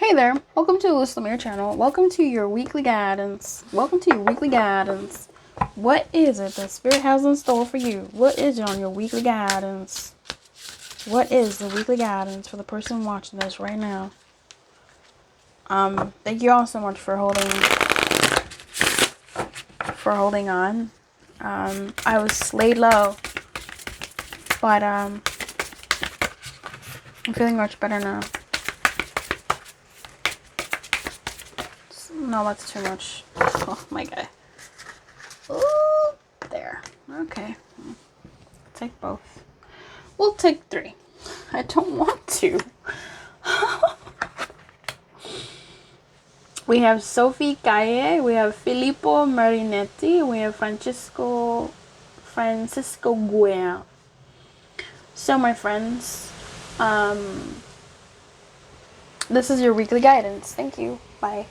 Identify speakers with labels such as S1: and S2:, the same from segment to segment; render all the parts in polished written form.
S1: Hey there, welcome to the Lumiere channel. Welcome to your weekly guidance. Welcome to your weekly guidance. What is it that Spirit has in store for you? What is it on your weekly guidance? What is the weekly guidance for the person watching this right now? Thank you all so much for holding on. I was laid low, but I'm feeling much better now. No, that's too much. Oh my god. Ooh, there. Okay. Take both. We'll take 3. I don't want to. We have Sophie Calle, we have Filippo Marinetti, we have Francisco Guea. So my friends, this is your weekly guidance. Thank you. Bye.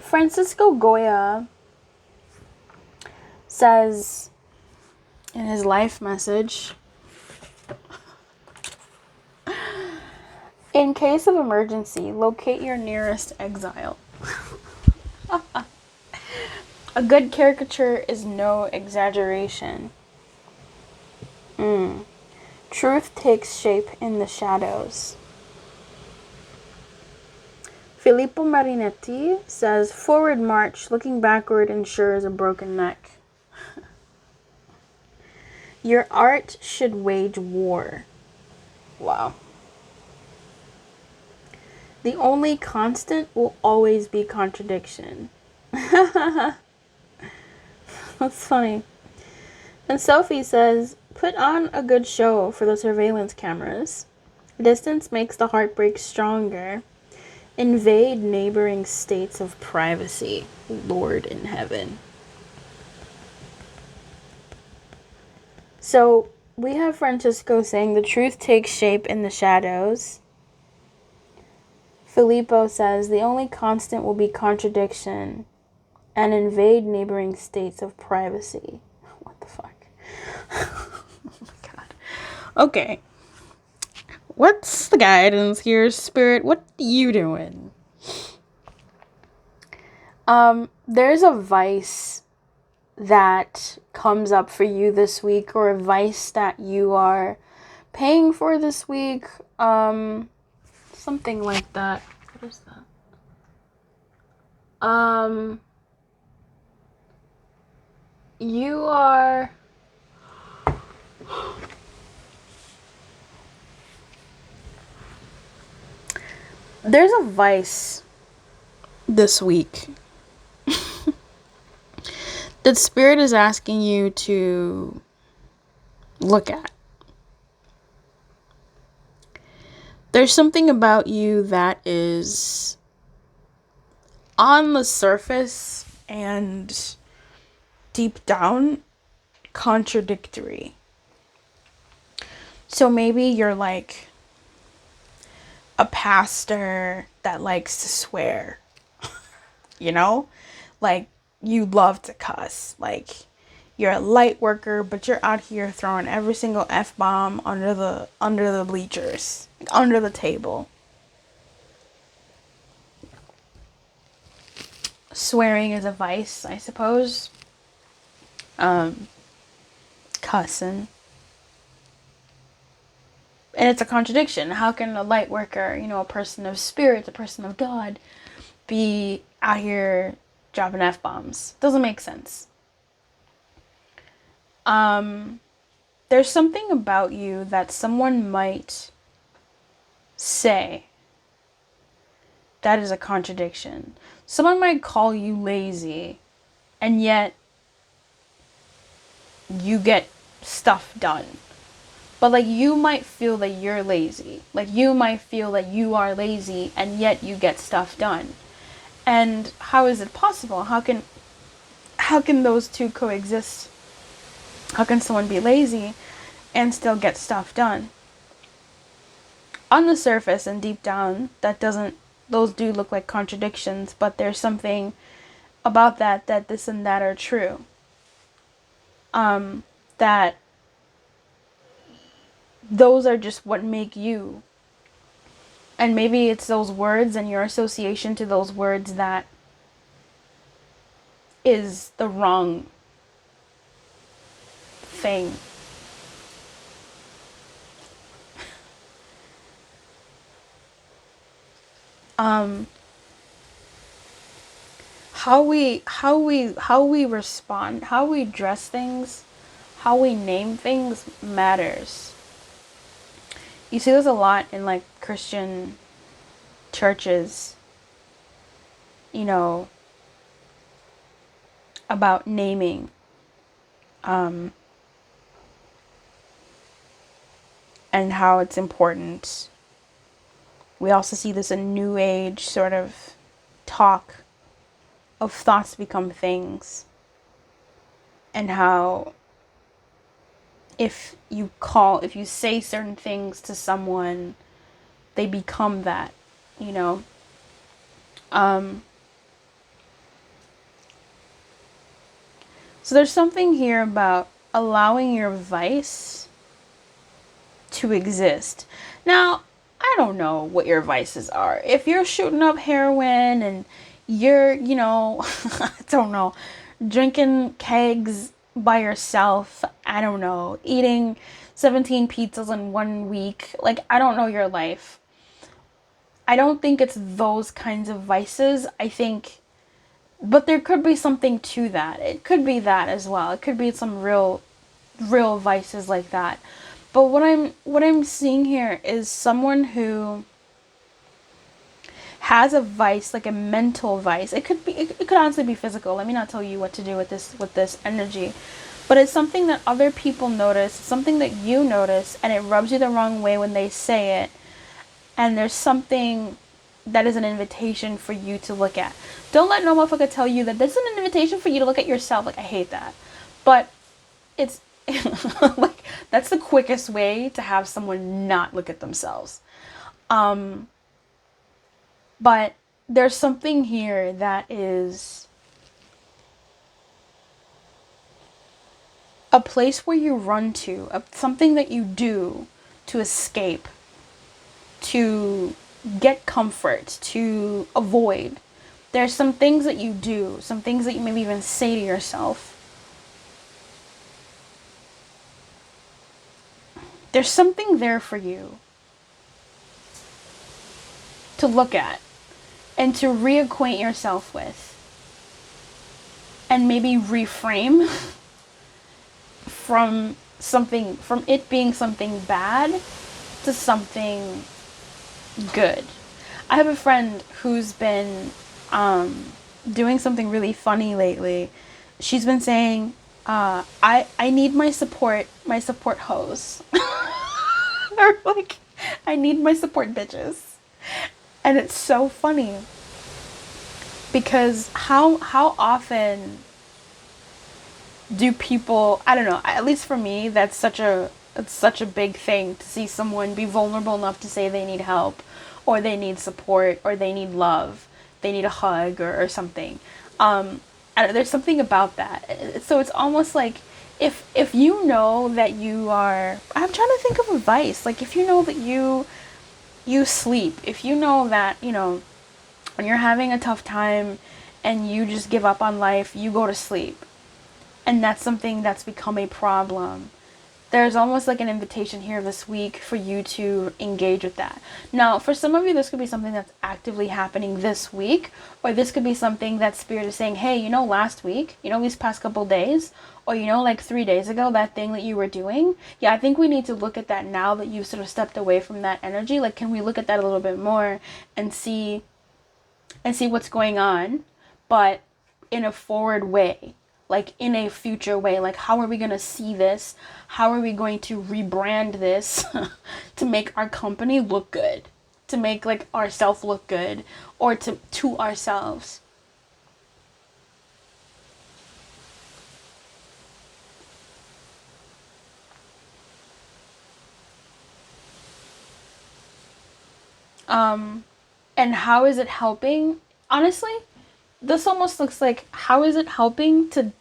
S1: Francisco Goya says in his life message, in case of emergency, locate your nearest exile. A good caricature is no exaggeration. Truth takes shape in the shadows. Filippo Marinetti says, forward march, looking backward ensures a broken neck. Your art should wage war. Wow. The only constant will always be contradiction. That's funny. And Sophie says, put on a good show for the surveillance cameras. Distance makes the heartbreak stronger. Invade neighboring states of privacy. Lord in heaven. So we have Francisco saying the truth takes shape in the shadows. Filippo says the only constant will be contradiction and invade neighboring states of privacy. What the fuck? Oh my god. Okay. What's the guidance here, Spirit? What are you doing? There's a vice that comes up for you this week, or a vice that you are paying for this week. Something like that. What is that? You are... There's a vice this week that Spirit is asking you to look at. There's something about you that is on the surface and deep down contradictory. So maybe you're like a pastor that likes to swear, you know? Like, you love to cuss. Like, you're a light worker, but you're out here throwing every single F-bomb under the bleachers, like under the table. Swearing is a vice, I suppose. Cussing. And it's a contradiction. How can a light worker, a person of spirit, a person of God, be out here dropping F-bombs? Doesn't make sense. There's something about you that someone might say that is a contradiction. Someone might call you lazy, and yet you get stuff done. But like, you might feel that you're lazy. Like, you might feel that you are lazy, and yet you get stuff done. And how is it possible? How can those two coexist? How can someone be lazy and still get stuff done? On the surface and deep down, those do look like contradictions, but there's something about that this and that are true. That those are just what make you. And maybe it's those words and your association to those words that is the wrong thing. How we respond, how we dress things, how we name things matters. You see this a lot in like Christian churches, you know, about naming. And how it's important. We also see this in New Age sort of talk of thoughts become things. And how if you say certain things to someone, they become that, you know. So there's something here about allowing your vice to exist. Now, I don't know what your vices are. If you're shooting up heroin and you're, I don't know, drinking kegs by yourself, I don't know, eating 17 pizzas in 1 week, like, I don't know your life. I don't think it's those kinds of vices. I think, but there could be something to that. It could be that as well. It could be some real vices like that. But what I'm seeing here is someone who has a vice, like a mental vice. It could honestly be physical. Let me not tell you what to do with this energy. But it's something that other people notice, something that you notice, and it rubs you the wrong way when they say it. And there's something that is an invitation for you to look at. Don't let no motherfucker tell you that this is an invitation for you to look at yourself. Like, I hate that. But it's like, that's the quickest way to have someone not look at themselves. But there's something here that is a place where you run to, something that you do to escape, to get comfort, to avoid. There's some things that you do, some things that you maybe even say to yourself. There's something there for you to look at and to reacquaint yourself with. And maybe reframe from it being something bad to something good. I have a friend who's been doing something really funny lately. She's been saying, I need my support hoes. Or like, I need my support bitches. And it's so funny because how often do people, I don't know, at least for me, it's such a big thing to see someone be vulnerable enough to say they need help, or they need support, or they need love, they need a hug, or something. There's something about that. So it's almost like if you know that you are, I'm trying to think of advice, like if you know that you sleep, if you know that, when you're having a tough time and you just give up on life, you go to sleep. And that's something that's become a problem. There's almost like an invitation here this week for you to engage with that. Now, for some of you, this could be something that's actively happening this week, or this could be something that Spirit is saying, hey, last week, these past couple days, or like 3 days ago, that thing that you were doing. Yeah, I think we need to look at that now that you've sort of stepped away from that energy. Like, can we look at that a little bit more and see what's going on, but in a forward way? Like, in a future way, like, how are we going to see this? How are we going to rebrand this to make our company look good? To make, like, ourselves look good, or to ourselves. And how is it helping? Honestly, this almost looks like, how is it helping to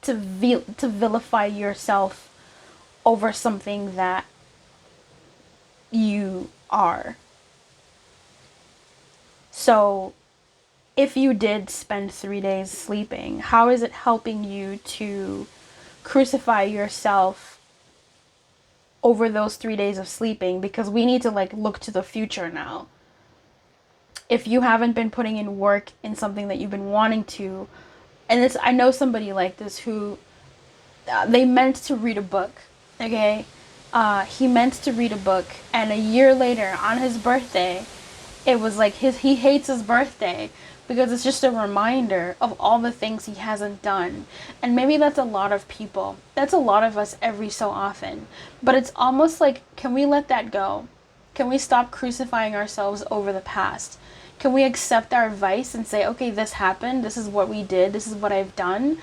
S1: vilify yourself over something that you are? So if you did spend 3 days sleeping, how is it helping you to crucify yourself over those 3 days of sleeping? Because we need to like look to the future now. If you haven't been putting in work in something that you've been wanting to, and it's, I know somebody like this who they meant to read a book, okay? He meant to read a book, and a year later, on his birthday, it was like he hates his birthday because it's just a reminder of all the things he hasn't done. And maybe that's a lot of people. That's a lot of us every so often. But it's almost like, can we let that go? Can we stop crucifying ourselves over the past? Can we accept our vice and say, okay, this happened, this is what we did, this is what I've done.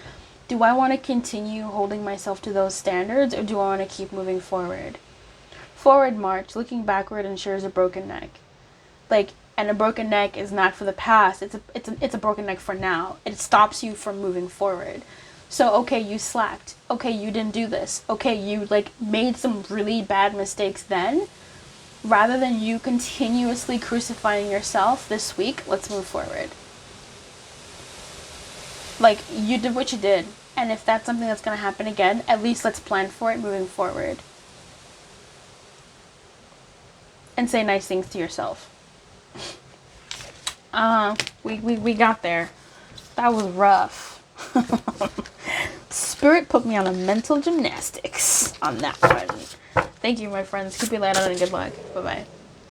S1: Do I want to continue holding myself to those standards, or do I want to keep moving forward? Forward march, looking backward ensures a broken neck. Like, and a broken neck is not for the past, it's a broken neck for now. It stops you from moving forward. So, okay, you slacked. Okay, you didn't do this. Okay, you like made some really bad mistakes then. Rather than you continuously crucifying yourself this week, let's move forward. Like, you did what you did, and if that's something that's going to happen again, at least let's plan for it moving forward. And say nice things to yourself. We got there. That was rough. Spirit put me on a mental gymnastics on that one. Thank you, my friends. Keep your light on and good luck. Bye-bye.